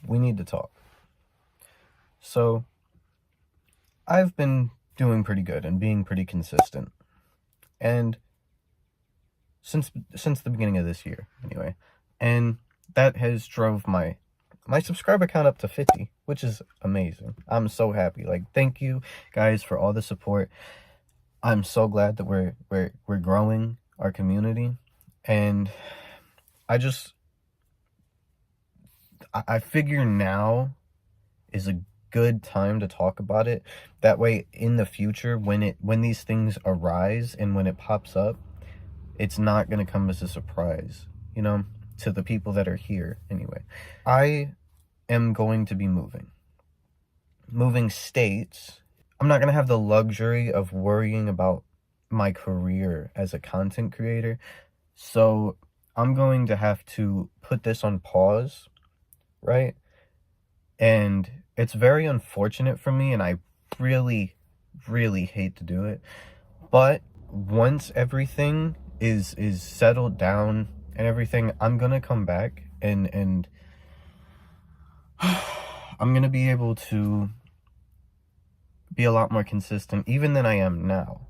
We need to talk. So, I've been doing pretty good and being pretty consistent. And since the beginning of this year, anyway. And that has drove my subscriber count up to 50, which is amazing. I'm so happy. Like, thank you guys for all the support. I'm so glad that we're growing our community, and I figure now is a good time to talk about it. That way, in the future, when these things arise and when it pops up, it's not going to come as a surprise, you know, to the people that are here anyway. I am going to be moving states. I'm not going to have the luxury of worrying about my career as a content creator. So I'm going to have to put this on pause, right? And it's very unfortunate for me, and I really, really hate to do it. But once everything is settled down and everything, I'm gonna come back and I'm gonna be able to be a lot more consistent even than I am now.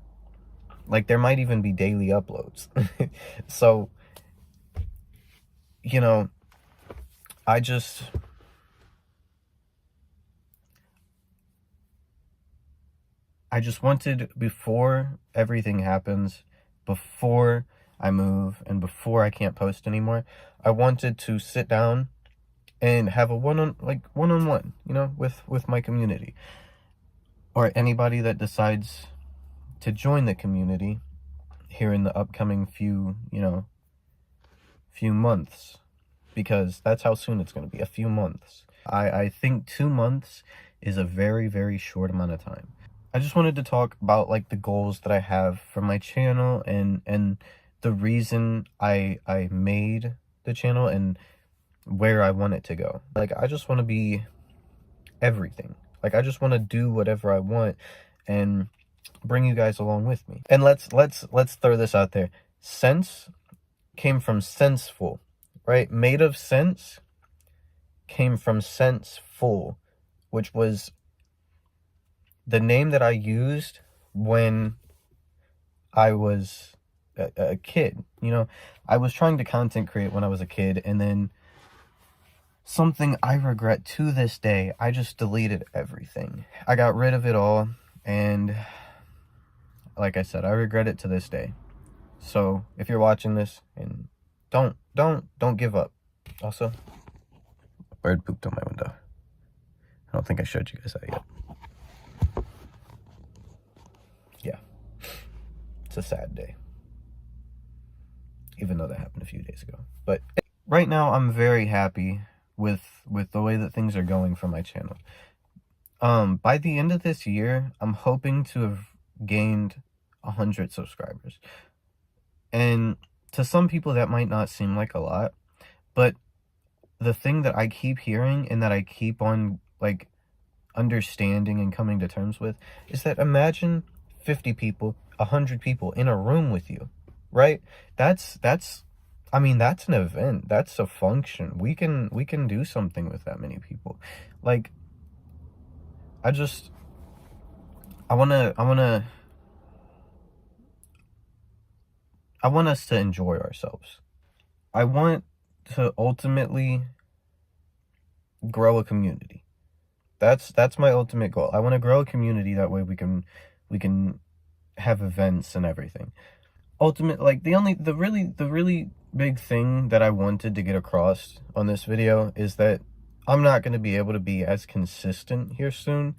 Like, there might even be daily uploads. So, you know, I just wanted, before everything happens, before I move and before I can't post anymore, I wanted to sit down and have a one-on-one, you know, with my community, or anybody that decides to join the community here in the upcoming few months, because that's how soon it's going to be, a few months. I think 2 months is a very, very short amount of time. I just wanted to talk about, like, the goals that I have for my channel and the reason I made the channel and where I want it to go. Like, I just want to be everything. Like, I just want to do whatever I want and bring you guys along with me. And let's throw this out there. Sense came from senseful, right? Made of sense came from senseful, which was the name that I used when I was a kid. You know, I was trying to content create when I was a kid, and then something I regret to this day, I just deleted everything. I got rid of it all, and like I said, I regret it to this day. So if you're watching this, and don't give up. Also, a bird pooped on my window. I don't think I showed you guys that yet. Yeah, it's a sad day, even though that happened a few days ago. But right now, I'm very happy with the way that things are going for my channel. By the end of this year, I'm hoping to have gained 100 subscribers. And to some people, that might not seem like a lot, but the thing that I keep hearing and that I keep on, like, understanding and coming to terms with is that, imagine 50 people, 100 people in a room with you, right? That's I mean, that's an event. That's a function. We can do something with that many people. Like, I want us to enjoy ourselves. I want to ultimately grow a community. That's my ultimate goal. I want to grow a community. That way we can have events and everything. Like, the really big thing that I wanted to get across on this video is that I'm not going to be able to be as consistent here soon,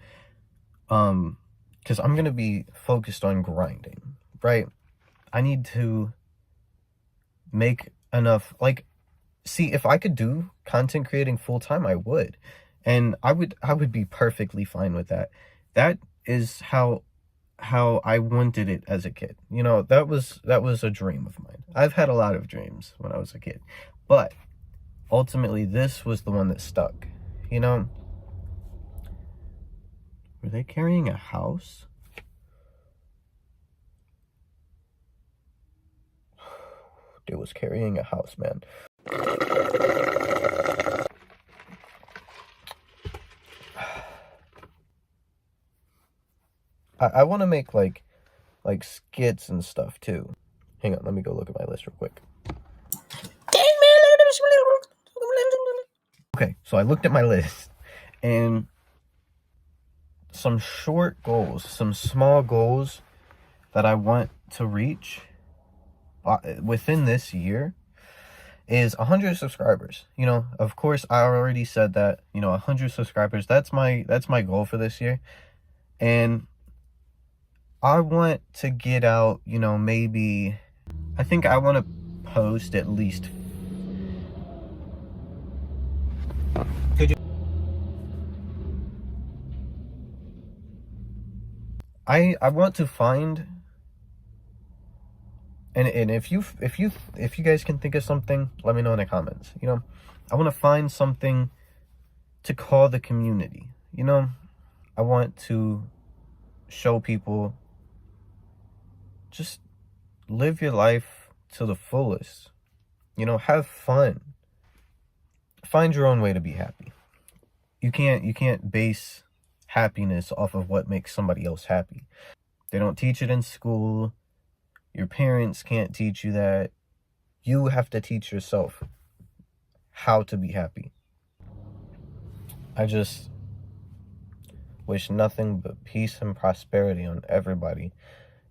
because I'm going to be focused on grinding, right? I need to make enough, like, see, if I could do content creating full-time, I would, and I would be perfectly fine with that. That is how I wanted it as a kid. You know, that was a dream of mine. I've had a lot of dreams when I was a kid, but ultimately this was the one that stuck, you know? Were they carrying a house? They was carrying a house, man. I want to make like skits and stuff too. Hang on, let me go look at my list real quick. Okay, so I looked at my list, and some short goals, some small goals that I want to reach within this year is 100 subscribers. You know, of course, I already said that, you know, 100 subscribers, that's my goal for this year. And I want to get out, you know, maybe, I think I want to post at least I want to find, and if you guys can think of something, let me know in the comments. You know, I want to find something to call the community. You know, I want to show people, just live your life to the fullest. You know, have fun. Find your own way to be happy. You can't base happiness off of what makes somebody else happy. They don't teach it in school. Your parents can't teach you that. You have to teach yourself how to be happy. I just wish nothing but peace and prosperity on everybody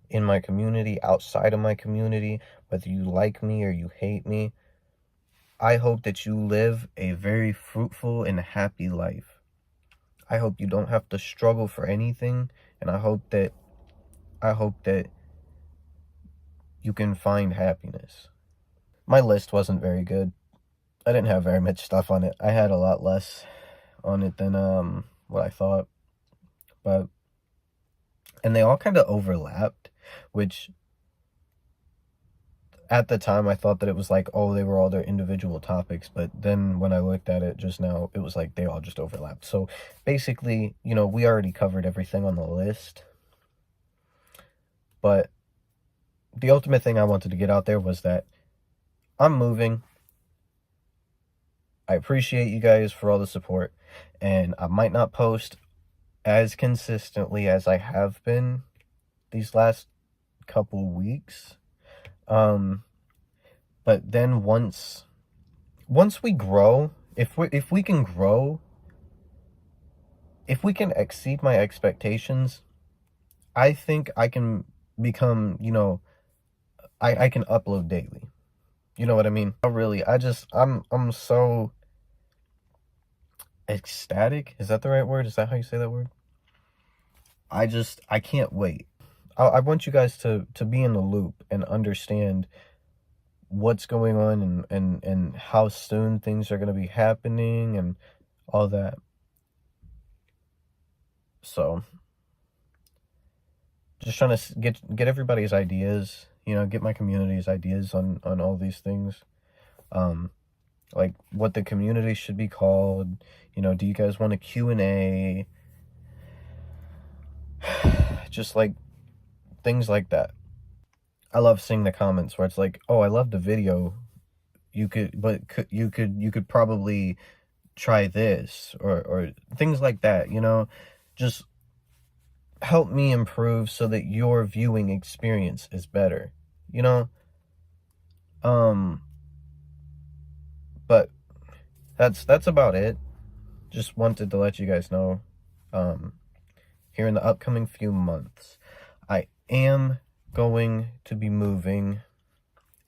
in my community, outside of my community, whether you like me or you hate me. I hope that you live a very fruitful and happy life. I hope you don't have to struggle for anything, and I hope that you can find happiness. My list wasn't very good. I didn't have very much stuff on it. I had a lot less on it than what I thought. And they all kind of overlapped, which at the time I thought that it was like, oh, they were all their individual topics, but then when I looked at it just now, it was like they all just overlapped. So basically, you know, we already covered everything on the list. But the ultimate thing I wanted to get out there was that I'm moving. I appreciate you guys for all the support, and I might not post as consistently as I have been these last couple weeks. But then once we grow, if we can grow, if we can exceed my expectations, I think I can become, you know, I can upload daily. You know what I mean? Really, I'm so ecstatic. Is that the right word? Is that how you say that word? I can't wait. I want you guys to be in the loop and understand what's going on and how soon things are going to be happening and all that. So just trying to get everybody's ideas, you know, get my community's ideas on all these things. Like what the community should be called. You know, do you guys want a Q&A? Just like things like that. I love seeing the comments where it's like, oh, I love the video. You could probably try this or things like that, you know, just help me improve so that your viewing experience is better, you know. But that's about it. Just wanted to let you guys know, here in the upcoming few months, I am going to be moving,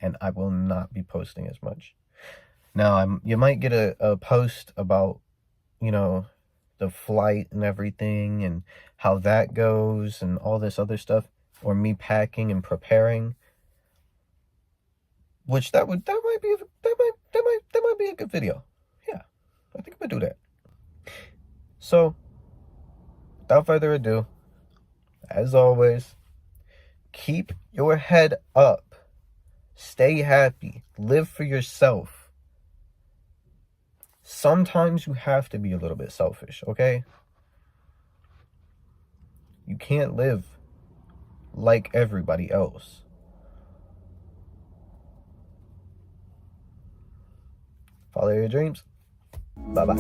and I will not be posting as much. Now, you might get a post about, you know, the flight and everything and how that goes and all this other stuff, or me packing and preparing, which that might be a good video. Yeah, I think I'm gonna do that. So, without further ado, as always, keep your head up, stay happy, live for yourself. Sometimes you have to be a little bit selfish, okay? You can't live like everybody else. Follow your dreams. Bye-bye.